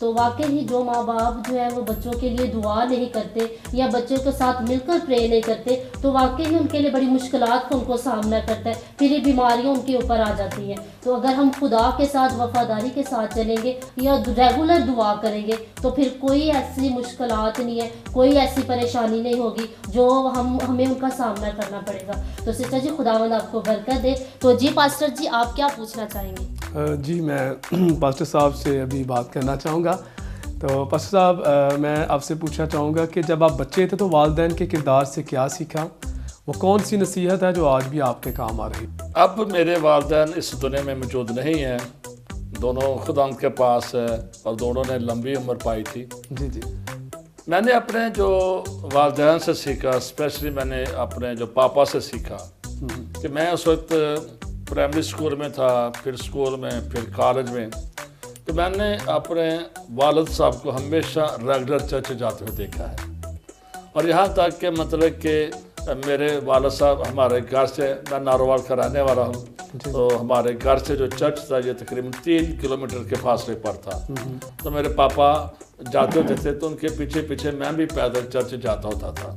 تو واقعی جو ماں باپ جو ہے وہ بچوں کے لیے دعا نہیں کرتے یا بچوں کے ساتھ مل کر پرے نہیں کرتے تو واقعی ان کے لیے بڑی مشکلات کا ان کو سامنا کرتا ہے، پھر یہ بیماریاں ان کے اوپر آ جاتی ہیں۔ تو اگر ہم خدا کے ساتھ وفاداری کے ساتھ چلیں گے یا ریگولر دعا کریں گے تو پھر کوئی ایسی مشکلات نہیں ہے، کوئی ایسی پریشانی نہیں ہوگی جو ہمیں ان کا سامنا کرنا پڑے گا۔ تو سسٹر جی خداوند آپ کو برکت دے۔ تو جی پاسٹر جی آپ کیا پوچھنا چاہیں گے؟ جی میں پاسٹر صاحب سے ابھی بات کرنا چاہوں گا۔ تو پاسٹر صاحب میں آپ سے پوچھنا چاہوں گا کہ جب آپ بچے تھے تو والدین کے کردار سے کیا سیکھا؟ وہ کون سی نصیحت ہے جو آج بھی آپ کے کام آ رہی؟ اب میرے والدین اس دنیا میں موجود نہیں ہیں، دونوں خدا ان کے پاس ہے اور دونوں نے لمبی عمر پائی تھی۔ جی جی میں نے اپنے جو والدین سے سیکھا، اسپیشلی میں نے اپنے جو پاپا سے سیکھا کہ میں اس وقت پرائمری اسکول میں تھا، پھر اسکول میں، پھر کالج میں، تو میں نے اپنے والد صاحب کو ہمیشہ ریگولر چرچ جاتے ہوئے دیکھا ہے، اور یہاں تک کہ مطلب کہ میرے والد صاحب ہمارے گھر سے، میں ناروال کا رہنے والا ہوں، تو ہمارے گھر سے جو چرچ تھا یہ تقریباً 3 کلومیٹر کے فاصلے پر تھا، تو میرے پاپا جاتے ہوتے تھے تو ان کے پیچھے پیچھے میں بھی پیدل چرچ جاتا ہوتا تھا۔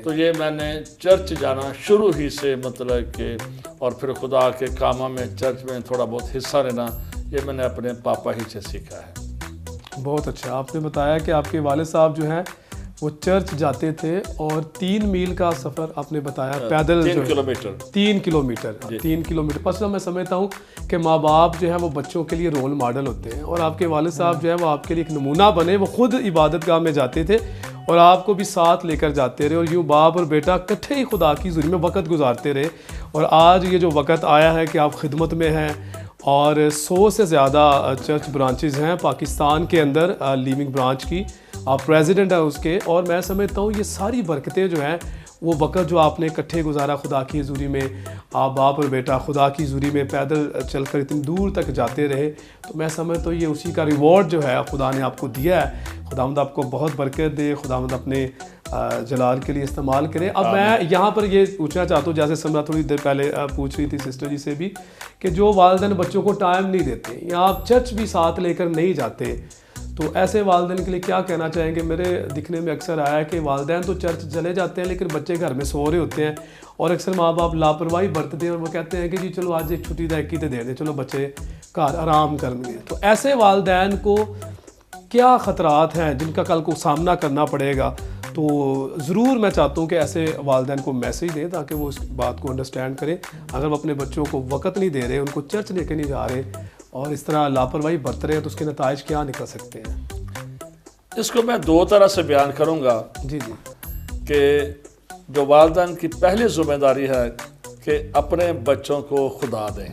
تو یہ میں نے چرچ جانا شروع ہی سے مطلب کہ، اور پھر خدا کے کاموں میں چرچ میں تھوڑا بہت حصہ لینا، یہ میں نے اپنے پاپا ہی سے سیکھا ہے۔ بہت اچھا، آپ نے بتایا کہ آپ کے والد صاحب جو ہیں وہ چرچ جاتے تھے اور 3 میل کا سفر آپ نے بتایا پیدل، 3 کلومیٹر 3 کلومیٹر 3 کلومیٹر پس میں سمجھتا ہوں کہ ماں باپ جو ہے وہ بچوں کے لیے رول ماڈل ہوتے ہیں، اور آپ کے والد صاحب جو ہے وہ آپ کے لیے ایک نمونہ بنے۔ وہ خود عبادت گاہ میں جاتے تھے اور آپ کو بھی ساتھ لے کر جاتے رہے، اور یوں باپ اور بیٹا اکٹھے ہی خدا کی حضوری میں وقت گزارتے رہے، اور آج یہ جو وقت آیا ہے کہ آپ خدمت میں ہیں، اور 100 سے زیادہ چرچ برانچز ہیں پاکستان کے اندر، لیونگ برانچ کی آپ پریزیڈنٹ ہیں اس کے، اور میں سمجھتا ہوں یہ ساری برکتیں جو ہیں وہ وقت جو آپ نے اکٹھے گزارا خدا کی حضوری میں، آپ باپ اور بیٹا خدا کی حضوری میں پیدل چل کر اتنی دور تک جاتے رہے، تو میں سمجھتا ہوں یہ اسی کا ریوارڈ جو ہے خدا نے آپ کو دیا ہے۔ خداوند آپ کو بہت برکت دے، خداوند اپنے جلال کے لیے استعمال کرے۔ اب میں یہاں پر یہ پوچھنا چاہتا ہوں، جیسے سمرا تھوڑی دیر پہلے پوچھ رہی تھی سسٹر جی سے بھی، کہ جو والدین بچوں کو ٹائم نہیں دیتے یا آپ چرچ بھی ساتھ لے کر نہیں جاتے، تو ایسے والدین کے لیے کیا کہنا چاہیں گے؟ میرے دکھنے میں اکثر آیا ہے کہ والدین تو چرچ چلے جاتے ہیں لیکن بچے گھر میں سو رہے ہوتے ہیں، اور اکثر ماں باپ لاپرواہی برتتے ہیں اور وہ کہتے ہیں کہ جی چلو آج ایک چھٹی ایک ہی دے دیں، چلو بچے گھر آرام کریں گے۔ تو ایسے والدین کو کیا خطرات ہیں جن کا کل کو سامنا کرنا پڑے گا؟ تو ضرور میں چاہتا ہوں کہ ایسے والدین کو میسیج دیں تاکہ وہ اس بات کو انڈرسٹینڈ کریں۔ اگر وہ اپنے بچوں کو وقت نہیں دے رہے، ان کو چرچ لے کے نہیں جا رہے اور اس طرح لاپرواہی برت رہے ہیں، تو اس کے نتائج کیا نکل سکتے ہیں؟ اس کو میں 2 طرح سے بیان کروں گا جی جی کہ جو والدین کی پہلی ذمہ داری ہے کہ اپنے بچوں کو خدا دیں۔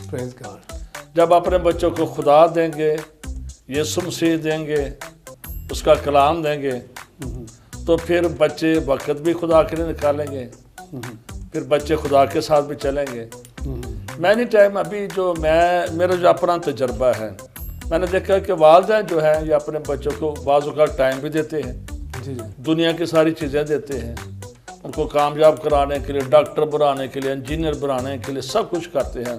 پریز گاڈ۔ جب اپنے بچوں کو خدا دیں گے، یسوع مسیح دیں گے، اس کا کلام دیں گے، تو پھر بچے وقت بھی خدا کے لیے نکالیں گے، پھر بچے خدا کے ساتھ بھی چلیں گے۔ مینی ٹائم ابھی جو میرا جو اپنا تجربہ ہے، میں نے دیکھا کہ والدین جو ہیں یہ اپنے بچوں کو بعض اوقات ٹائم بھی دیتے ہیں، جی جی دنیا کی ساری چیزیں دیتے ہیں، ان کو کامیاب کرانے کے لیے، ڈاکٹر بنانے کے لیے، انجینئر بنانے کے لیے سب کچھ کرتے ہیں۔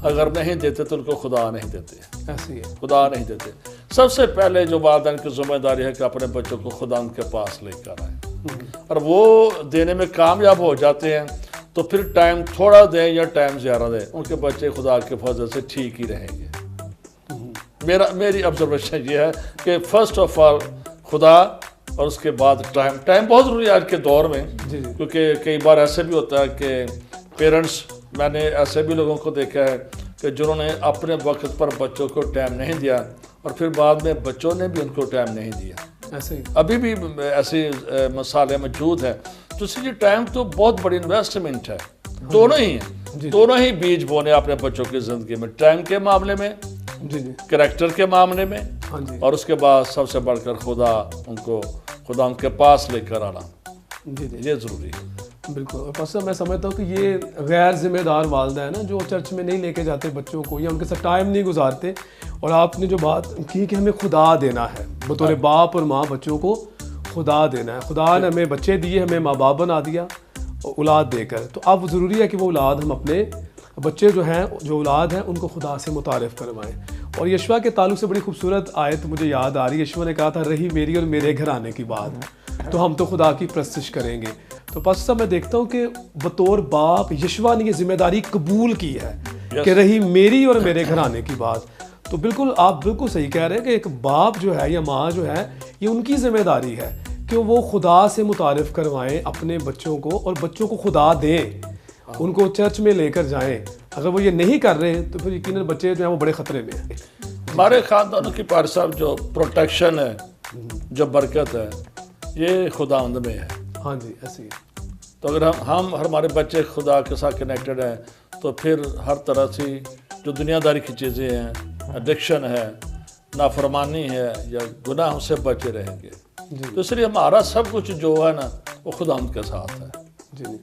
اگر نہیں دیتے تو ان کو خدا نہیں دیتے، ایسے ہی ہے۔ خدا نہیں دیتے۔ سب سے پہلے جو والدین کی ذمہ داری ہے کہ اپنے بچوں کو خدا ان کے پاس لے کر آئیں، اور وہ دینے میں کامیاب ہو جاتے ہیں تو پھر ٹائم تھوڑا دیں یا ٹائم زیادہ دیں، ان کے بچے خدا کے فضل سے ٹھیک ہی رہیں گے۔ میری آبزرویشن یہ ہے کہ فرسٹ آف آل خدا، اور اس کے بعد ٹائم بہت ضروری ہے آج کے دور میں، کیونکہ کئی بار ایسے بھی ہوتا ہے کہ پیرنٹس، میں نے ایسے بھی لوگوں کو دیکھا ہے کہ جنہوں نے اپنے وقت پر بچوں کو ٹائم نہیں دیا، اور پھر بعد میں بچوں نے بھی ان کو ٹائم نہیں دیا۔ ایسے ہی ابھی بھی ایسی مثالیں موجود ہیں۔ تو اس لیے ٹائم تو بہت بڑی انویسٹمنٹ ہے، دونوں ہی ہیں، دونوں ہی بیج بونے اپنے بچوں کی زندگی میں، ٹائم کے معاملے میں، جی جی کریکٹر کے معاملے میں، ہاں جی اور اس کے بعد سب سے بڑھ کر خدا ان کے پاس لے کر آنا، جی جی یہ ضروری ہے۔ بالکل۔ اور پاسٹر میں سمجھتا ہوں کہ یہ غیر ذمہ دار والدین ہیں جو چرچ میں نہیں لے کے جاتے بچوں کو، یا ان کے ساتھ ٹائم نہیں گزارتے، اور آپ نے جو بات کی کہ ہمیں خدا دینا ہے، بطور باپ اور ماں بچوں کو خدا دینا ہے۔ خدا نے ہمیں بچے دیے، ہمیں ماں باپ بنا دیا اولاد دے کر، تو اب ضروری ہے کہ وہ اولاد ہم اپنے بچے جو ہیں، جو اولاد ہیں، ان کو خدا سے متعارف کروائیں، اور یشوا کے تعلق سے بڑی خوبصورت آیت مجھے یاد آ رہی ہے. یشوا نے کہا تھا رہی میری اور میرے گھرانے کی بات تو ہم تو خدا کی پرستش کریں گے. تو پاسٹر صاحب میں دیکھتا ہوں کہ بطور باپ یشوا نے یہ ذمہ داری قبول کی ہے کہ رہی میری اور میرے گھرانے کی بات. تو بالکل آپ بالکل صحیح کہہ رہے ہیں کہ ایک باپ جو ہے یا ماں جو ہے یہ ان کی ذمہ داری ہے کہ وہ خدا سے متعارف کروائیں اپنے بچوں کو اور بچوں کو خدا دیں, ان کو چرچ میں لے کر جائیں. اگر وہ یہ نہیں کر رہے تو پھر یقیناً بچے جو ہیں وہ بڑے خطرے میں ہیں. ہمارے خاندانوں کی پار صاحب جو پروٹیکشن ہے, جو برکت ہے, یہ خداوند میں ہے. ہاں جی ایسے ہی. تو اگر ہم ہمارے بچے خدا کے ساتھ کنیکٹڈ ہیں تو پھر ہر طرح سے جو دنیا داری کی چیزیں ہیں, ایڈکشن ہے, نافرمانی ہے یا گناہوں سے بچے رہیں گے. تو اس لیے ہمارا سب کچھ جو ہے نا وہ خداوند کے ساتھ ہے. جی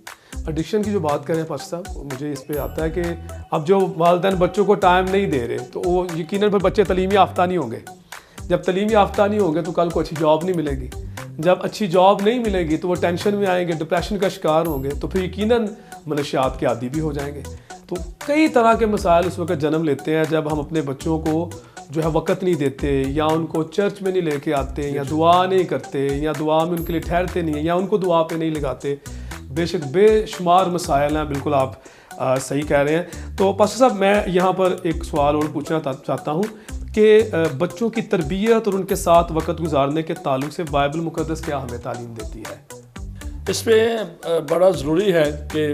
ایڈکشن کی جو بات کریں پاسٹر صاحب, مجھے اس پہ آتا ہے کہ اب جو والدین بچوں کو ٹائم نہیں دے رہے تو وہ یقیناً پھر بچے تعلیم یافتہ نہیں ہوں گے. جب تعلیم یافتہ نہیں ہوں گے تو کل کو اچھی جاب نہیں ملے گی. جب اچھی جاب نہیں ملے گی تو وہ ٹینشن میں آئیں گے, ڈپریشن کا شکار ہوں گے, تو پھر یقیناً منشیات کے عادی بھی ہو جائیں گے. تو کئی طرح کے مسائل اس وقت جنم لیتے ہیں جب ہم اپنے بچوں کو جو ہے وقت نہیں دیتے, یا ان کو چرچ میں نہیں لے کے آتے, یا دعا نہیں کرتے, یا دعا میں ان کے لیے ٹھہرتے نہیں ہیں, یا ان کو دعا پہ نہیں لگاتے. بے شک بے شمار مسائل ہیں, بالکل آپ صحیح کہہ رہے ہیں. تو پاسٹر صاحب میں یہاں پر ایک سوال اور پوچھنا چاہتا ہوں کہ بچوں کی تربیت اور ان کے ساتھ وقت گزارنے کے تعلق سے بائبل مقدس کیا ہمیں تعلیم دیتی ہے؟ اس پہ بڑا ضروری ہے کہ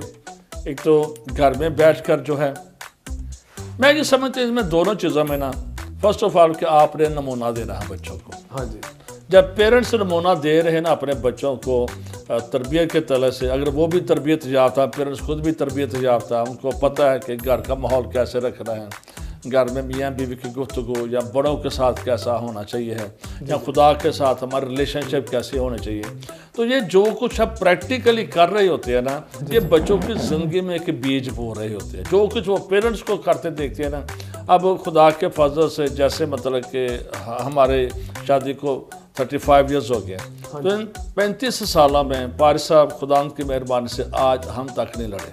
ایک تو گھر میں بیٹھ کر جو ہے, میں یہ سمجھتا ہوں اس میں دونوں چیزوں میں نا, فرسٹ آف آل کہ آپ نے نمونہ دینا ہے بچوں کو. ہاں جی. جب پیرنٹس نمونہ دے رہے ہیں نا اپنے بچوں کو تربیت کے تلے سے, اگر وہ بھی تربیت یافتہ, پیرنٹس خود بھی تربیت یافتہ, ان کو پتہ ہے کہ گھر کا ماحول کیسے رکھنا ہے, گھر میں میاں بیوی کی گفتگو یا بڑوں کے ساتھ کیسا ہونا چاہیے ہے, یا خدا کے ساتھ ہمارا ریلیشن شپ کیسے ہونا چاہیے. تو یہ جو کچھ اب پریکٹیکلی کر رہے ہوتے ہیں نا, یہ بچوں کی زندگی میں ایک بیج بو رہے ہوتے ہیں. جو کچھ وہ پیرنٹس کو کرتے دیکھتے ہیں نا, اب خدا کے فضل سے جیسے مطلب کہ ہمارے شادی کو 35 ایئرز ہو گئے, تو ان 35 سالوں میں پاری صاحب خداوند کی مہربانی سے آج ہم تک نہیں لڑے,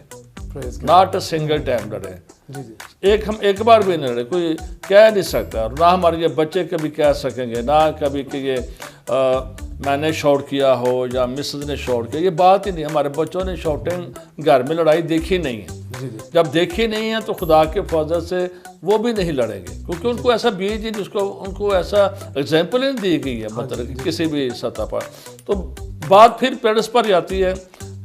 ناٹ اے سنگل ٹائم لڑے. ہم ایک بار بھی نہیں لڑے, کوئی کہہ نہیں سکتا, اور نہ ہمارے یہ بچے کبھی کہہ سکیں گے, نہ کبھی کہ یہ میں نے شاٹ کیا ہو یا مسز نے شاٹ کیا, یہ بات ہی نہیں. ہمارے بچوں نے شاٹنگ گھر میں لڑائی دیکھی نہیں ہے. جب دیکھی نہیں ہے تو خدا کے فضل سے وہ بھی نہیں لڑیں گے, کیونکہ ان کو ایسا بیج ہی جس کو ان کو ایسا ایگزامپل ہی دی گئی ہے مطلب کسی بھی سطح پر. تو بات پھر پیرنٹس پر جاتی ہے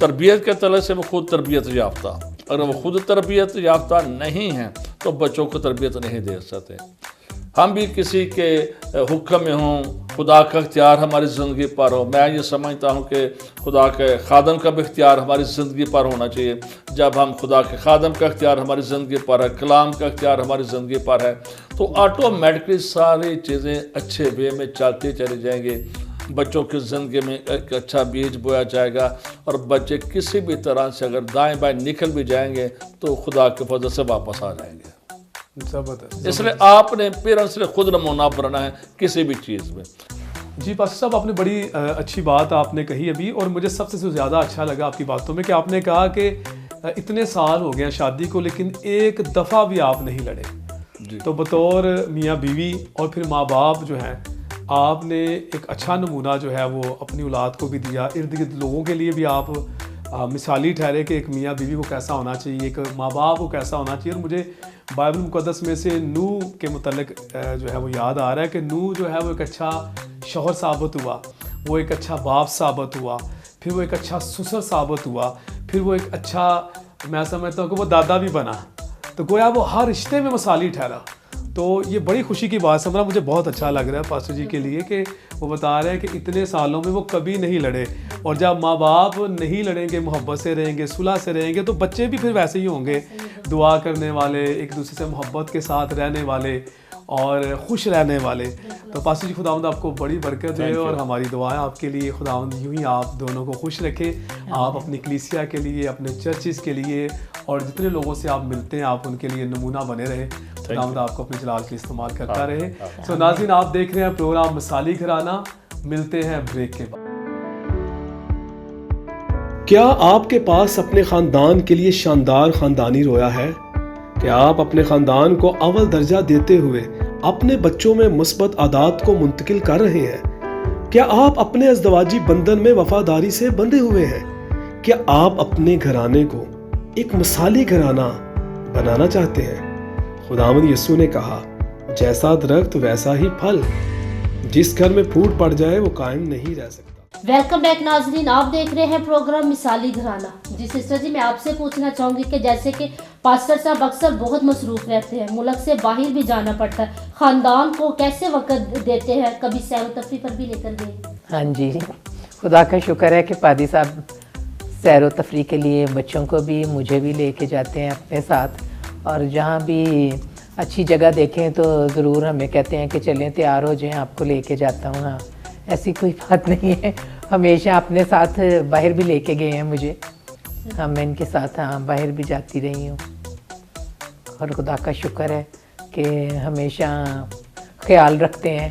تربیت کے تلے سے, وہ خود تربیت یافتہ. اگر وہ خود تربیت یافتہ نہیں ہیں تو بچوں کو تربیت نہیں دے سکتے. ہم بھی کسی کے حکم میں ہوں, خدا کا اختیار ہماری زندگی پر ہو. میں یہ سمجھتا ہوں کہ خدا کے خادم کا بھی اختیار ہماری زندگی پر ہونا چاہیے. جب ہم خدا کے خادم کا اختیار ہماری زندگی پر ہے, کلام کا اختیار ہماری زندگی پر ہے, تو آٹومیٹکلی ساری چیزیں اچھے وے میں چلتی چلی جائیں گے. بچوں کی زندگی میں ایک اچھا بیج بویا جائے گا, اور بچے کسی بھی طرح سے اگر دائیں بائیں نکل بھی جائیں گے تو خدا کے فضل سے واپس آ جائیں گے. اس لیے آپ نے پیرنٹس نے خود نمونہ بننا ہے کسی بھی چیز میں. جی پاسٹر صاحب آپ نے بڑی اچھی بات آپ نے کہی ابھی, اور مجھے سب سے زیادہ اچھا لگا آپ کی باتوں میں کہ آپ نے کہا کہ اتنے سال ہو گئے ہیں شادی کو لیکن ایک دفعہ بھی آپ نہیں لڑے. تو بطور میاں بیوی اور پھر ماں باپ جو ہیں, آپ نے ایک اچھا نمونہ جو ہے وہ اپنی اولاد کو بھی دیا, ارد گرد لوگوں کے لیے بھی آپ مثالی ٹھہرے کہ ایک میاں بیوی کو کیسا ہونا چاہیے, ایک ماں باپ کو کیسا ہونا چاہیے. اور مجھے بائبل مقدس میں سے نوح کے متعلق جو ہے وہ یاد آ رہا ہے کہ نوح جو ہے وہ ایک اچھا شوہر ثابت ہوا, وہ ایک اچھا باپ ثابت ہوا, پھر وہ ایک اچھا سسر ثابت ہوا, پھر وہ ایک اچھا, میں سمجھتا ہوں کہ وہ دادا بھی بنا. تو گویا وہ ہر رشتے میں مثالی ٹھہرا. تو یہ بڑی خوشی کی بات سمجھا, مجھے بہت اچھا لگ رہا ہے پاسٹر جی کے لیے کہ وہ بتا رہے ہیں کہ اتنے سالوں میں وہ کبھی نہیں لڑے. اور جب ماں باپ نہیں لڑیں گے, محبت سے رہیں گے, صلح سے رہیں گے, تو بچے بھی پھر ویسے ہی ہوں گے, دعا کرنے والے, ایک دوسرے سے محبت کے ساتھ رہنے والے اور خوش رہنے والے. تو پاسٹر جی خداوند آپ کو بڑی برکت دے, اور ہماری دعائیں آپ کے لیے خداوند یوں ہی آپ دونوں کو خوش رکھے. آپ اپنی کلیسیا کے لیے, اپنے چرچز کے لیے, اور جتنے لوگوں سے آپ ملتے ہیں آپ ان کے لیے نمونہ بنے رہے. خداوند آپ کو اپنے جلال کے استعمال کرتا رہے. سو ناظرین آپ دیکھ رہے ہیں پروگرام مثالی گھرانہ. ملتے ہیں بریک کے بعد. کیا آپ کے پاس اپنے خاندان کے لیے شاندار خاندانی رویا ہے کہ آپ اپنے خاندان کو اول درجہ دیتے ہوئے اپنے بچوں میں مثبت عادات کو منتقل کر رہے ہیں؟ کیا آپ اپنے ازدواجی بندھن میں وفاداری سے بندھے ہوئے ہیں؟ کیا آپ اپنے گھرانے کو ایک مثالی گھرانہ بنانا چاہتے ہیں؟ خداوند یسوع نے کہا، جیسا درخت ویسا ہی پھل، جس گھر میں پھوٹ پڑ جائے وہ قائم نہیں رہ سکتا۔ ویلکم بیک ناظرین، آپ دیکھ رہے ہیں پروگرام مثالی گھرانہ۔ جی سسٹر جی، میں آپ سے پوچھنا چاہوں گی کہ جیسے کہ پاسٹر صاحب اکثر بہت مصروف رہتے ہیں، ملک سے باہر بھی جانا پڑتا ہے، خاندان کو کیسے وقت دیتے ہیں؟ کبھی سیر و تفریح پر بھی لے کر گئے؟ ہاں جی، خدا کا شکر ہے کہ پادری صاحب سیر و تفریح کے لیے بچوں کو بھی مجھے بھی لے کے جاتے ہیں اپنے ساتھ، اور جہاں بھی اچھی جگہ دیکھیں تو ضرور ہمیں کہتے ہیں کہ چلیں تیار ہو جائیں، آپ کو لے کے جاتا ہوں۔ ہاں، ایسی کوئی بات نہیں ہے، ہمیشہ اپنے ساتھ باہر بھی لے کے گئے ہیں مجھے، ہاں میں ان کے ساتھ ہاں باہر بھی جاتی رہی ہوں، اور خدا کا شکر ہے کہ ہمیشہ خیال رکھتے ہیں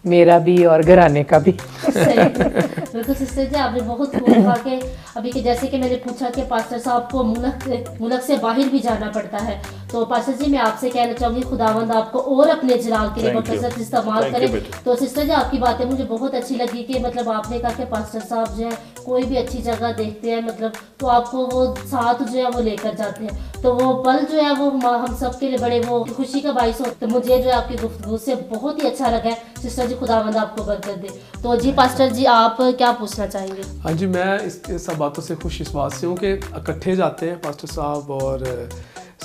میرا بھی اور گھرانے کا بھی۔ بالکل سسٹر جی، آپ نے بہت خوب کہا کہ ابھی کہ جیسے کہ میں نے پوچھا کہ پاسٹر صاحب کو ملک سے باہر بھی جانا پڑتا ہے، تو پاسٹر جی میں آپ سے کہنا چاہوں گی خداوند آپ کو اور اپنے جلال کے لیے بکثرت استعمال کرے۔ تو سسٹر جی آپ کی باتیں مجھے بہت اچھی لگی کہ مطلب آپ نے کہا کہ پاسٹر صاحب جو ہے کوئی بھی اچھی جگہ دیکھتے ہیں مطلب تو آپ کو وہ ساتھ جو ہے وہ لے کر جاتے ہیں، تو وہ پل جو ہے وہ ہم سب کے لیے بڑے وہ خوشی کا باعث ہو۔ تو مجھے جو ہے آپ کی گفتگو سے بہت ہی اچھا لگا ہے سسٹر جی، خداوند آپ کو برکت دے۔ تو جی پاسٹر جی آپ کیا پوچھنا چاہیں گے؟ ہاں جی، میں اس سب باتوں سے خوش اس بات سے ہوں کہ اکٹھے جاتے ہیں پاسٹر صاحب اور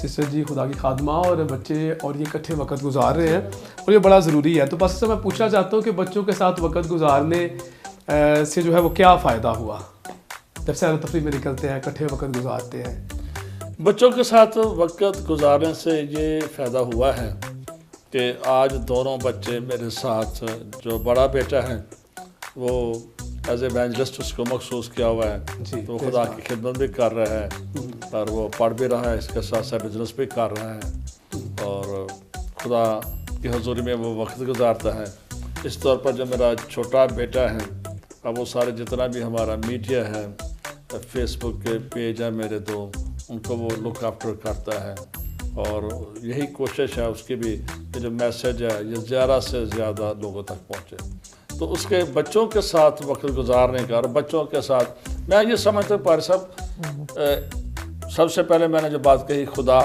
سسٹر جی، خدا کی خادمہ اور بچے، اور یہ اکٹھے وقت گزار رہے ہیں، اور یہ بڑا ضروری ہے۔ تو پاسٹر صاحب میں پوچھنا چاہتا ہوں کہ بچوں کے ساتھ وقت گزارنے سے جو ہے وہ کیا فائدہ ہوا جب سیر و تفریح میں نکلتے ہیں، اکٹھے وقت گزارتے ہیں؟ بچوں کے ساتھ وقت گزارنے سے یہ فائدہ ہوا ہے کہ آج دونوں بچے میرے ساتھ، جو بڑا بیٹا ہے وہ ایز اے ایونجلسٹ اس کو مخصوص کیا ہوا ہے، تو خدا کی خدمت بھی کر رہا ہے اور وہ پڑھ بھی رہا ہے، اس کے ساتھ ساتھ بزنس بھی کر رہا ہے اور خدا کی حضوری میں وہ وقت گزارتا ہے۔ اس طور پر جو میرا چھوٹا بیٹا ہے، اب وہ سارے جتنا بھی ہمارا میڈیا ہے، فیس بک کے پیج ہیں میرے دو، ان کو وہ لک آفٹر کرتا ہے، اور یہی کوشش ہے اس کی بھی کہ جو میسج ہے یہ زیادہ سے زیادہ لوگوں تک پہنچے۔ تو اس کے بچوں کے ساتھ وقت گزارنے کا، اور بچوں کے ساتھ میں یہ سمجھتا ہوں پارے صاحب، سب سے پہلے میں نے جو بات کہی خدا،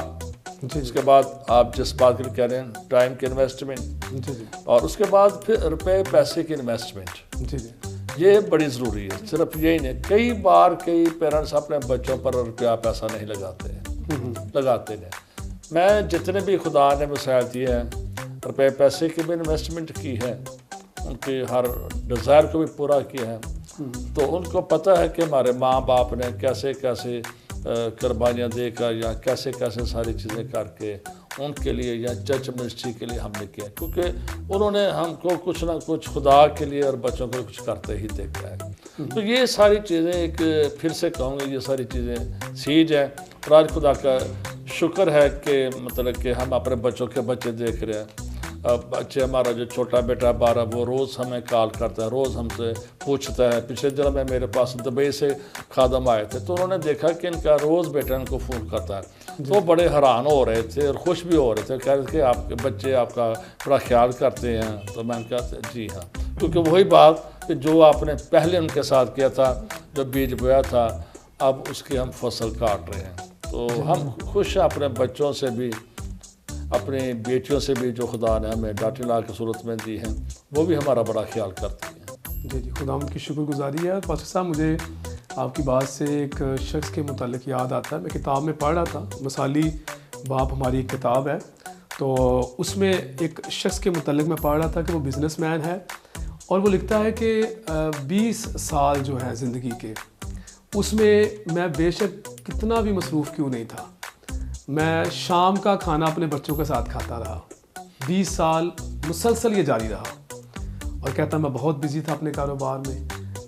اس کے بعد آپ جس بات کے لیے کہہ رہے ہیں ٹائم کی انویسٹمنٹ، اور اس کے بعد پھر روپے پیسے کی انویسٹمنٹ، یہ بڑی ضروری ہے۔ صرف یہی نہیں، کئی بار کئی پیرنٹس اپنے بچوں پر روپیہ پیسہ نہیں لگاتے ہیں۔ میں جتنے بھی خدا نے مسائل دیے ہیں، روپے پیسے کی بھی انویسٹمنٹ کی ہے، ان کی ہر ڈیزائر کو بھی پورا کیا ہے، تو ان کو پتہ ہے کہ ہمارے ماں باپ نے کیسے کیسے قربانیاں دے کر یا کیسے کیسے ساری چیزیں کر کے ان کے لیے یا چرچ منسٹری کے لیے ہم نے کیا، کیونکہ انہوں نے ہم کو کچھ نہ کچھ خدا کے لیے اور بچوں کو کچھ کرتے ہی دیکھا ہے۔ تو یہ ساری چیزیں ایک پھر سے کہوں گا، یہ ساری چیزیں سیج ہیں، اور آج خدا کا شکر ہے کہ مطلب کہ ہم اپنے بچوں کے بچے دیکھ رہے ہیں۔ بچے ہمارا جو چھوٹا بیٹا 12 وہ روز ہمیں کال کرتا ہے، روز ہم سے پوچھتا ہے۔ پچھلے دن میں میرے پاس دبئی سے خادم آئے تھے، تو انہوں نے دیکھا کہ ان کا روز بیٹا ان کو فون کرتا ہے، تو بڑے حیران ہو رہے تھے اور خوش بھی ہو رہے تھے، کہہ رہے تھے کہ آپ کے بچے آپ کا بڑا خیال کرتے ہیں۔ تو میں نے کہا جی ہاں، کیونکہ وہی بات کہ جو آپ نے پہلے ان کے ساتھ کیا تھا، جو بیج بویا تھا، اب اس کی ہم فصل کاٹ رہے ہیں۔ تو ہم خوش ہیں اپنے بچوں سے بھی، اپنی بیٹیوں سے بھی، جو خدا نے ہمیں ڈاٹی لا کی صورت میں دی ہیں، وہ بھی ہمارا بڑا خیال کرتی ہیں۔ جی خدا کی شکر گزاری ہے۔ پاسٹر صاحب، مجھے آپ کی بات سے ایک شخص کے متعلق یاد آتا ہے، میں کتاب میں پڑھ رہا تھا، مثالی باپ ہماری ایک کتاب ہے، تو اس میں ایک شخص کے متعلق میں پڑھ رہا تھا کہ وہ بزنس مین ہے، اور وہ لکھتا ہے کہ 20 سال جو ہیں زندگی کے، اس میں میں بے شک کتنا بھی مصروف کیوں نہیں تھا، میں شام کا کھانا اپنے بچوں کے ساتھ کھاتا رہا۔ 20 سال مسلسل یہ جاری رہا، اور کہتا میں بہت بزی تھا اپنے کاروبار میں،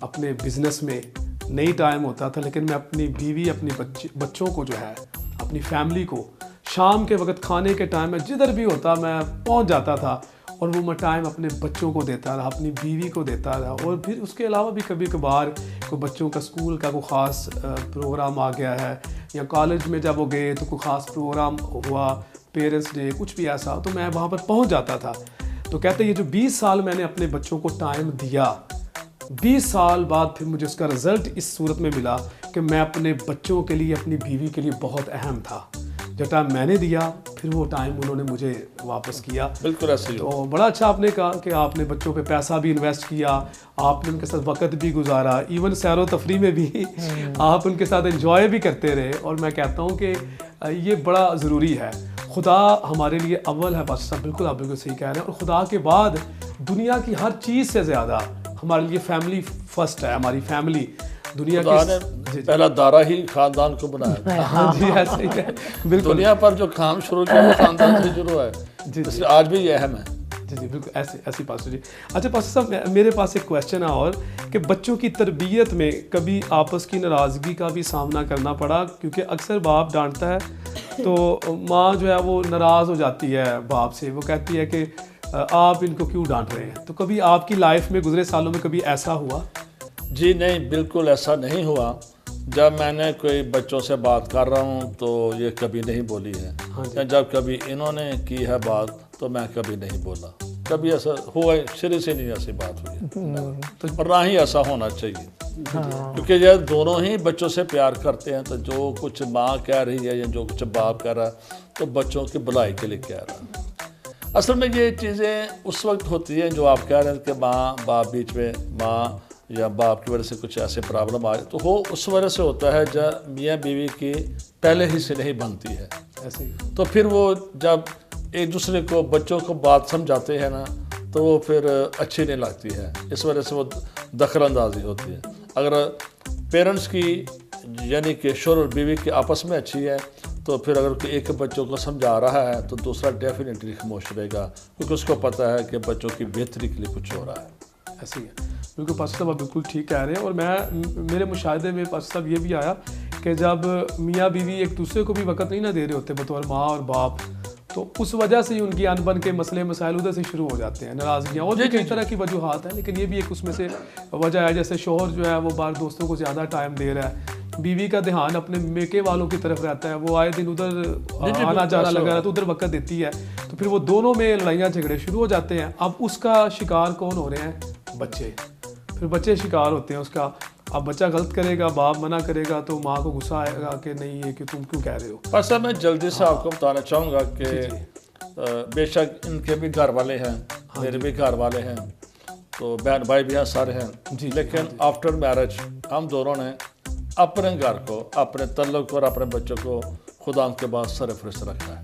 اپنے بزنس میں، نہیں ٹائم ہوتا تھا، لیکن میں اپنی بیوی، اپنی بچوں کو جو ہے، اپنی فیملی کو شام کے وقت کھانے کے ٹائم میں جدھر بھی ہوتا میں پہنچ جاتا تھا، اور وہ میں ٹائم اپنے بچوں کو دیتا رہا, اپنی بیوی کو دیتا رہا, اور پھر اس کے علاوہ بھی کبھی کبھار کوئی بچوں کا اسکول کا کوئی خاص پروگرام آ گیا ہے, یا کالج میں جب وہ گئے تو کوئی خاص پروگرام ہوا, پیرنٹس ڈے, کچھ بھی ایسا, تو میں وہاں پر پہنچ جاتا تھا. تو کہتے ہیں یہ جو 20 سال میں نے اپنے بچوں کو ٹائم دیا, 20 سال بعد پھر مجھے اس کا رزلٹ اس صورت میں ملا کہ میں اپنے بچوں کے لیے, اپنی بیوی کے لیے بہت اہم تھا. جو ٹائم میں نے دیا پھر وہ ٹائم انہوں نے مجھے واپس کیا. بالکل ایسے ہی. تو بڑا اچھا آپ نے کہا کہ آپ نے بچوں پہ پیسہ بھی انویسٹ کیا, آپ نے ان کے ساتھ وقت بھی گزارا, ایون سیر و تفریح میں بھی آپ ان کے ساتھ انجوائے بھی کرتے رہے. اور میں کہتا ہوں کہ یہ بڑا ضروری ہے. خدا ہمارے لیے اول ہے پاسٹر صاحب, بالکل آپ بالکل صحیح کہہ رہے ہیں, اور خدا کے بعد دنیا کی ہر چیز سے زیادہ ہمارے لیے فیملی فرسٹ ہے. ہماری فیملی دنیا کی پہلا دارا ہی خاندان کو بنایا. ہاں جی ایسا ہی ہے, بالکل. دنیا پر جو کام شروع کیا وہ خاندان سے شروع ہے, اس لیے آج بھی یہ اہم ہے. جی جی بالکل ایسی پاسٹر جی. اچھا پاسٹر صاحب میرے پاس ایک کویشچن ہے اور, کہ بچوں کی تربیت میں کبھی آپس کی ناراضگی کا بھی سامنا کرنا پڑا, کیونکہ اکثر باپ ڈانٹتا ہے تو ماں جو ہے وہ ناراض ہو جاتی ہے باپ سے, وہ کہتی ہے کہ آپ ان کو کیوں ڈانٹ رہے ہیں. تو کبھی آپ کی لائف میں گزرے سالوں میں کبھی ایسا ہوا؟ جی نہیں, بالکل ایسا نہیں ہوا. جب میں نے کوئی بچوں سے بات کر رہا ہوں تو یہ کبھی نہیں بولی ہے, یا جب کبھی انہوں نے کی ہے بات تو میں کبھی نہیں بولا. کبھی ایسا ہوا شروع سے نہیں ایسی بات ہوئی, اور نہ ہی ایسا ہونا چاہیے, کیونکہ یہ دونوں ہی بچوں سے پیار کرتے ہیں. تو جو کچھ ماں کہہ رہی ہے یا جو کچھ باپ کہہ رہا ہے تو بچوں کی بھلائی کے لیے کہہ رہا ہے. اصل میں یہ چیزیں اس وقت ہوتی ہیں جو آپ کہہ رہے ہیں کہ ماں باپ بیچ میں, ماں یا باپ کی وجہ سے کچھ ایسے پرابلم آ جائے, تو وہ اس وجہ سے ہوتا ہے جب میاں بیوی کی پہلے ہی سے نہیں بنتی ہے. ایسے ہی تو پھر وہ جب ایک دوسرے کو بچوں کو بات سمجھاتے ہیں نا تو وہ پھر اچھی نہیں لگتی ہے, اس وجہ سے وہ دخل اندازی ہوتی ہے. اگر پیرنٹس کی یعنی کہ شوہر اور بیوی کی آپس میں اچھی ہے تو پھر اگر کوئی ایک بچوں کو سمجھا رہا ہے تو دوسرا ڈیفینیٹلی خاموش رہے گا, کیونکہ اس کو پتہ ہے کہ بچوں کی بہتری کے لیے کچھ ہو رہا ہے. ایسے ہی ہے, بالکل پاسٹر صاحب آپ بالکل ٹھیک کہہ رہے ہیں. اور میرے مشاہدے میں پاسٹر صاحب یہ بھی آیا کہ جب میاں بیوی ایک دوسرے کو بھی وقت نہیں نہ دے رہے ہوتے بطور ماں اور باپ, تو اس وجہ سے ہی ان کی انبن کے مسئلے مسائل ادھر سے شروع ہو جاتے ہیں, ناراضگیاں. اور بھی کئی طرح کی وجوہات ہیں, لیکن یہ بھی ایک اس میں سے وجہ ہے. جیسے شوہر جو ہے وہ باہر دوستوں کو زیادہ ٹائم دے رہا ہے, بیوی کا دھیان اپنے میکے والوں کی طرف رہتا ہے, وہ آئے دن ادھر آنا جانا لگا رہا ہے تو ادھر وقت دیتی ہے, تو پھر وہ دونوں میں لڑائیاں جھگڑے شروع ہو جاتے ہیں. اب اس کا شکار کون ہو رہے ہیں؟ بچے. پھر بچے شکار ہوتے ہیں اس کا. اب بچہ غلط کرے گا, باپ منع کرے گا تو ماں کو غصہ آئے گا کہ نہیں یہ کہ تم کیوں کہہ رہے ہو. اصل میں جلدی سے آپ کو بتانا چاہوں گا کہ بے شک ان کے بھی گھر والے ہیں, میرے بھی گھر والے ہیں, تو بہن بھائی بھی ہیں, سارے ہیں. لیکن آفٹر میرج ہم دونوں نے اپنے گھر کو, اپنے تعلق کو اور اپنے بچوں کو خدا کے بعد سرفرست رکھا ہے.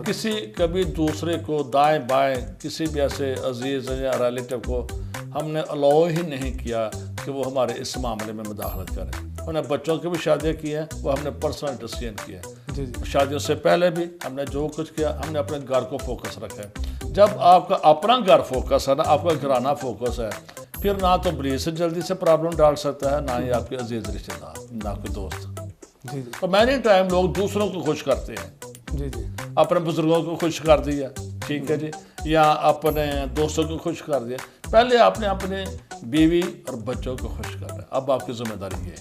کسی کبھی دوسرے کو دائیں بائیں کسی بھی ایسے عزیز یا ریلیٹیو کو ہم نے الاؤ ہی نہیں کیا کہ وہ ہمارے اس معاملے میں مداخلت کریں. ہم نے بچوں کی بھی شادیاں کی ہیں, وہ ہم نے پرسنل ڈیسیژن کیا ہے. شادیوں سے پہلے بھی ہم نے جو کچھ کیا ہم نے اپنے گھر کو فوکس رکھا ہے. جب آپ کا اپنا گھر فوکس ہے نا, آپ کا گھرانہ فوکس ہے, پھر نہ تو بریز سے جلدی سے پرابلم ڈال سکتا ہے, نہ ہی آپ کے عزیز رشتے دار, نہ کوئی دوست. تو مینی ٹائم لوگ دوسروں کو خوش کرتے ہیں, اپنے بزرگوں کو خوش کر دیا, ٹھیک ہے جی, یا اپنے دوستوں کو خوش کر دیا. پہلے آپ نے اپنے بیوی اور بچوں کو خوش کرنا ہے, اب آپ کی ذمہ داری یہ ہے.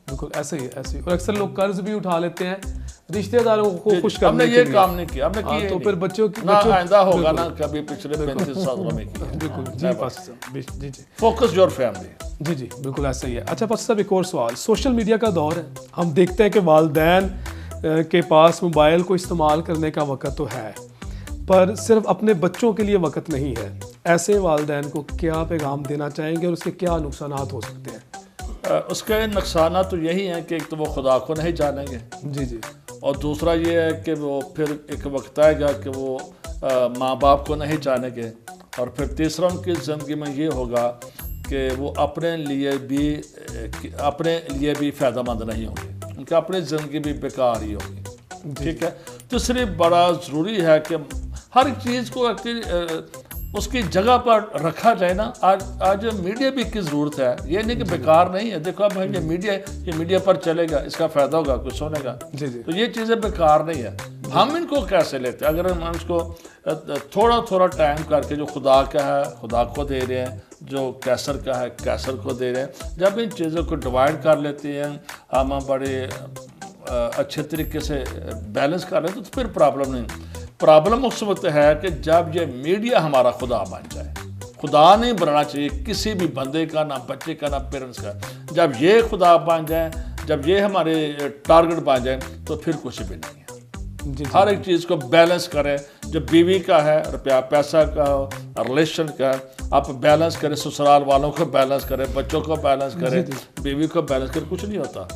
بالکل ایسے ہی ایسے ہی. اور اکثر لوگ قرض بھی اٹھا لیتے ہیں رشتہ داروں کو خوش کرنے کے لیے. ہم نے یہ کام نہیں کیا, ہم نے کیا تو پھر بچوں کی نہ آئندہ ہوگا نا کبھی پچھلے 35 سالوں میں کیا. بالکل جی پاسٹر صاحب, جی جی فوکس یور فیملی. جی جی بالکل ایسا ہی ہے. اچھا پاسٹر صاحب ایک اور سوال, سوشل میڈیا کا دور ہے, ہم دیکھتے ہیں کہ والدین کے پاس موبائل کو استعمال کرنے کا وقت تو ہے پر صرف اپنے بچوں کے لیے وقت نہیں ہے. ایسے والدین کو کیا پیغام دینا چاہیں گے اور اس کے کیا نقصانات ہو سکتے ہیں؟ اس کے نقصانات تو یہی ہیں کہ ایک تو وہ خدا کو نہیں جانیں گے, جی جی, اور دوسرا یہ ہے کہ وہ پھر ایک وقت آئے گا کہ وہ ماں باپ کو نہیں جانیں گے, اور پھر تیسرا ان کی زندگی میں یہ ہوگا کہ وہ اپنے لیے بھی فائدہ مند نہیں ہوں گے, ان کی اپنی زندگی بھی بیکار ہی ہوگی. ٹھیک ہے. تیسری بڑا ضروری ہے کہ ہر چیز کو اس کی جگہ پر رکھا جائے نا. آج میڈیا بھی کی ضرورت ہے, یہ نہیں کہ بیکار نہیں ہے. دیکھو اب یہ میڈیا پر چلے گا, اس کا فائدہ ہوگا, کچھ ہونے گا, تو یہ چیزیں بیکار نہیں ہے. ہم ان کو کیسے لیتے ہیں؟ اگر ہم اس کو تھوڑا تھوڑا ٹائم کر کے جو خدا کا ہے خدا کو دے رہے ہیں، جو کیسر کا ہے کیسر کو دے رہے ہیں، جب ان چیزوں کو ڈیوائڈ کر لیتے ہیں ہم بڑے اچھے طریقے سے بیلنس کر رہے ہیں، تو پھر پرابلم نہیں. پرابلم اس وقت ہے کہ جب یہ میڈیا ہمارا خدا بن جائے. خدا نہیں بنانا چاہیے کسی بھی بندے کا، نہ بچے کا، نہ پیرنٹس کا. جب یہ خدا بن جائیں، جب یہ ہمارے ٹارگٹ بن جائیں، تو پھر کچھ بھی نہیں ہے. ہر ایک چیز کو بیلنس کریں. جب بیوی کا ہے، روپیہ پیسہ کا ہو، ریلیشن کا، آپ بیلنس کریں. سسرال والوں کو بیلنس کریں، بچوں کو بیلنس کریں، بیوی کو بیلنس کریں. کچھ نہیں ہوتا.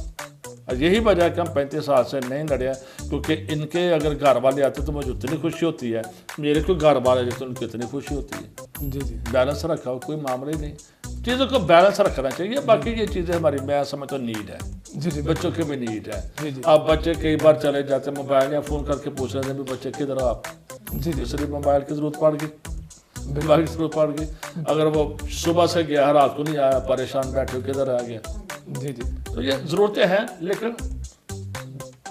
اور یہی وجہ ہے کہ ہم 35 سال سے نہیں لڑے ہیں، کیونکہ ان کے اگر گھر والے آتے تو مجھے اتنی خوشی ہوتی ہے، میرے کو گھر والے جاتے ان کی اتنی خوشی ہوتی ہے. بیلنس رکھا ہو، کوئی معاملہ ہی نہیں. چیزوں کو بیلنس رکھنا چاہیے. باقی یہ چیزیں ہماری میں سمجھتا ہوں نیڈ ہے. بچوں کی بھی نیڈ ہے. اب بچے کئی بار چلے جاتے ہیں موبائل یا فون کر کے پوچھ رہے ہیں بھی بچے کدھر ہو آپ؟ اس لیے موبائل کی ضرورت پڑ گئی. موبائل کی ضرورت پڑ گئی. اگر وہ صبح سے گیا رات کو نہیں آیا، پریشان بیٹھے کدھر آ گیا. تو یہ ضرورتیں ہیں، لیکن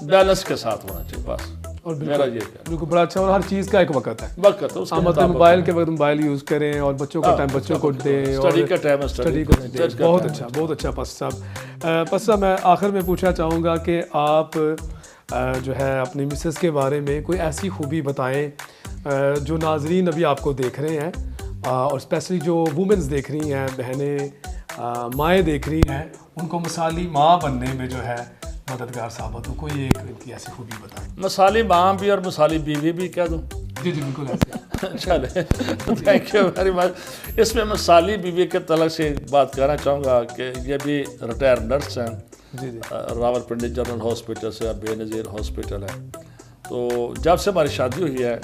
بیلنس کے ساتھ ہونا چاہیے بس. اور میرا یہ بالکل بڑا اچھا. اور ہر چیز کا ایک وقت ہے. وقت موبائل کے وقت موبائل یوز کریں، اور بچوں کا ٹائم بچوں کو دیں، اسٹڈی کا ٹائم اسٹڈی کو دیں. بہت اچھا، بہت اچھا. پاسٹر صاحب، پاسٹر صاحب میں آخر میں پوچھنا چاہوں گا کہ آپ جو ہے اپنی مسز کے بارے میں کوئی ایسی خوبی بتائیں جو ناظرین ابھی آپ کو دیکھ رہے ہیں، اور اسپیشلی جو وومنز دیکھ رہی ہیں، بہنیں مائیں دیکھ رہی ہیں، ان کو مثالی ماں بننے میں جو ہے مددگار ثابت ہو. کوئی ایک ان کی ایسی خوبی بتائیں. مثالی ماں بھی اور مثالی بیوی بھی کہہ دوں؟ جی بالکل ایسے. چلے، تھینک یو ویری مچ. اس میں مثالی بیوی کے تعلق سے بات کرنا چاہوں گا کہ یہ بھی ریٹائر نرس ہیں. راول پنڈی جنرل ہاسپٹل سے، بے نظیر ہاسپٹل ہے. تو جب سے ہماری شادی ہوئی ہے،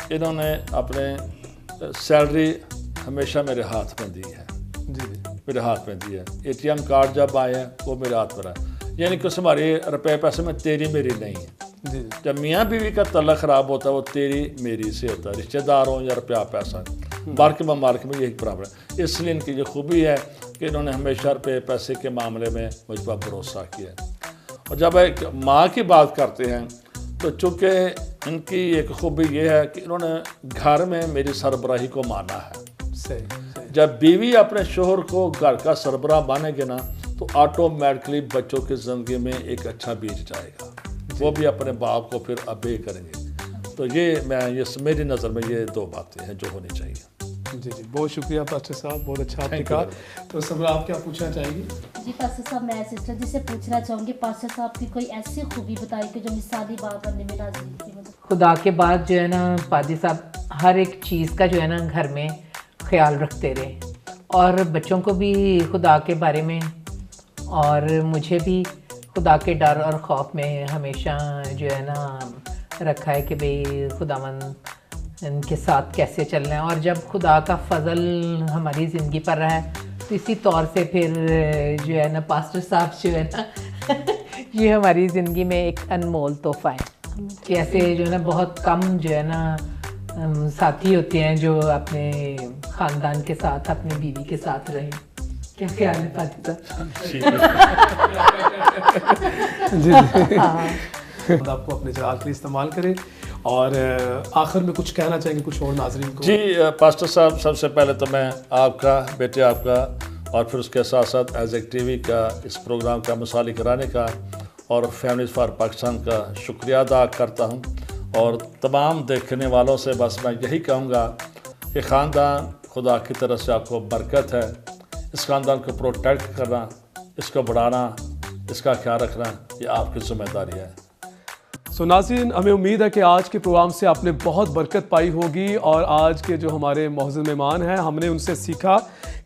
انہوں نے اپنے سیلری ہمیشہ میرے ہاتھ میں دی ہے. میرے ہاتھ میں دی ہے. ATM کارڈ جب آئے ہیں وہ میرے ہاتھ میں رہا. یعنی کہ ہمارے روپے پیسے میں تیری میری نہیں ہے. جب میاں بیوی کا تعلق خراب ہوتا ہے وہ تیری میری سے ہوتا ہے، رشتہ دار ہوں یا روپیہ پیسہ. باقی ممالک میں یہی برابر ہے. اس لیے ان کی یہ خوبی ہے کہ انہوں نے ہمیشہ روپے پیسے کے معاملے میں مجھ پر بھروسہ کیا. اور جب ایک ماں کی بات کرتے ہیں تو چونکہ ان کی ایک خوبی یہ ہے کہ انہوں نے گھر میں میری سربراہی کو مانا ہے. جب بیوی اپنے شوہر کو گھر کا سربراہ مانے گے نا تو آٹومیٹکلی بچوں کی زندگی میں ایک اچھا بیج جائے گا. وہ بھی اپنے باپ کو پھر ابے کریں گے. تو یہ میری نظر میں یہ دو باتیں ہیں جو ہونی چاہیے. جی بہت شکریہ پاسٹر صاحب، بہت اچھا آپ نے کہا. تو صبر آپ کیا پوچھنا چاہیں گی؟ جی پاسٹر صاحب، میں سسٹر جی سے پوچھنا چاہوں گی پاسٹر صاحب کی کوئی ایسی خوبی بتائی کہ جو مثالی بات بننے میں ناظرین کی مدد. خدا کے بعد جو ہے نا پادری صاحب ہر ایک چیز کا جو ہے نا گھر میں خیال رکھتے رہے، اور بچوں کو بھی خدا کے بارے میں، اور مجھے بھی خدا کے ڈر اور خوف میں ہمیشہ جو ہے نا رکھا ہے کہ بھئی خداوند ان کے ساتھ کیسے چلنا ہے. اور جب خدا کا فضل ہماری زندگی پر رہا ہے تو اسی طور سے پھر جو ہے نا پاسٹر صاحب جو ہے نا یہ ہماری زندگی میں ایک انمول تحفہ ہے. کہ ایسے جو ہے نا بہت کم جو ہے نا ساتھی ہوتے ہیں جو اپنے خاندان کے ساتھ، اپنے بیوی کے ساتھ رہیں. کیا خیال ہے پادری صاحب؟ آپ کو اپنے جلال کے لیے استعمال کریں. اور آخر میں کچھ کہنا چاہیں گے کچھ اور ناظرین کو؟ جی پاسٹر صاحب، سب سے پہلے تو میں آپ کا، بیٹے آپ کا، اور پھر اس کے ساتھ ساتھ ایز ایک ٹی وی کا اس پروگرام کا مثالی کرانے کا اور فیملیز فار پاکستان کا شکریہ ادا کرتا ہوں. اور تمام دیکھنے والوں سے بس میں یہی کہوں گا کہ خاندان خدا کی طرف سے آپ کو برکت ہے. اس خاندان کو پروٹیکٹ کرنا، اس کو بڑھانا، اس کا خیال رکھنا یہ آپ کی ذمہ داری ہے. ناظرین، ہمیں امید ہے کہ آج کے پروگرام سے آپ نے بہت برکت پائی ہوگی. اور آج کے جو ہمارے معزز مہمان ہیں، ہم نے ان سے سیکھا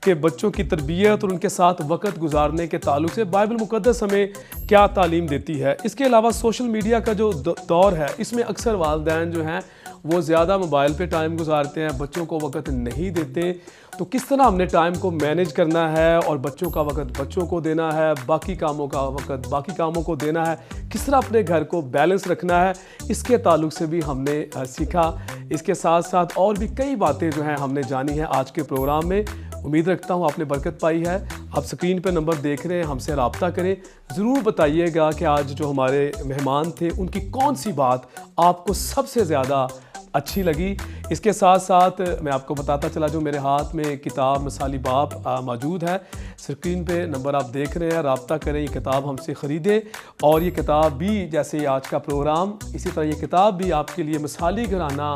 کہ بچوں کی تربیت اور ان کے ساتھ وقت گزارنے کے تعلق سے بائبل مقدس ہمیں کیا تعلیم دیتی ہے. اس کے علاوہ سوشل میڈیا کا جو دور ہے، اس میں اکثر والدین جو ہیں وہ زیادہ موبائل پہ ٹائم گزارتے ہیں، بچوں کو وقت نہیں دیتے. تو کس طرح ہم نے ٹائم کو مینیج کرنا ہے اور بچوں کا وقت بچوں کو دینا ہے، باقی کاموں کا وقت باقی کاموں کو دینا ہے، کس طرح اپنے گھر کو بیلنس رکھنا ہے، اس کے تعلق سے بھی ہم نے سیکھا. اس کے ساتھ ساتھ اور بھی کئی باتیں جو ہیں ہم نے جانی ہیں آج کے پروگرام میں. امید رکھتا ہوں آپ نے برکت پائی ہے. آپ سکرین پہ نمبر دیکھ رہے ہیں، ہم سے رابطہ کریں. ضرور بتائیے گا کہ آج جو ہمارے مہمان تھے ان کی کون سی بات آپ کو سب سے زیادہ اچھی لگی. اس کے ساتھ ساتھ میں آپ کو بتاتا چلا جو میرے ہاتھ میں کتاب مثالی باپ موجود ہے، سکرین پہ نمبر آپ دیکھ رہے ہیں، رابطہ کریں، یہ کتاب ہم سے خریدیں. اور یہ کتاب بھی جیسے آج کا پروگرام، اسی طرح یہ کتاب بھی آپ کے لیے مثالی گھرانہ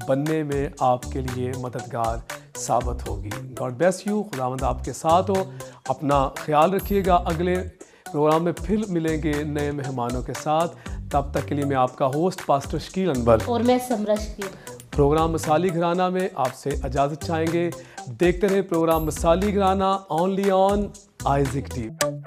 بننے میں آپ کے لیے مددگار ثابت ہوگی. God bless you. خداوند آپ کے ساتھ ہو. اپنا خیال رکھیے گا. اگلے پروگرام میں پھر ملیں گے نئے مہمانوں کے ساتھ. تب تک کے لیے میں آپ کا ہوسٹ پاسٹر شکیل انور اور میں سمرا شکیل پروگرام مثالی گھرانہ میں آپ سے اجازت چاہیں گے. دیکھتے رہیں پروگرام مثالی گھرانہ اونلی آن آئزک ٹی وی.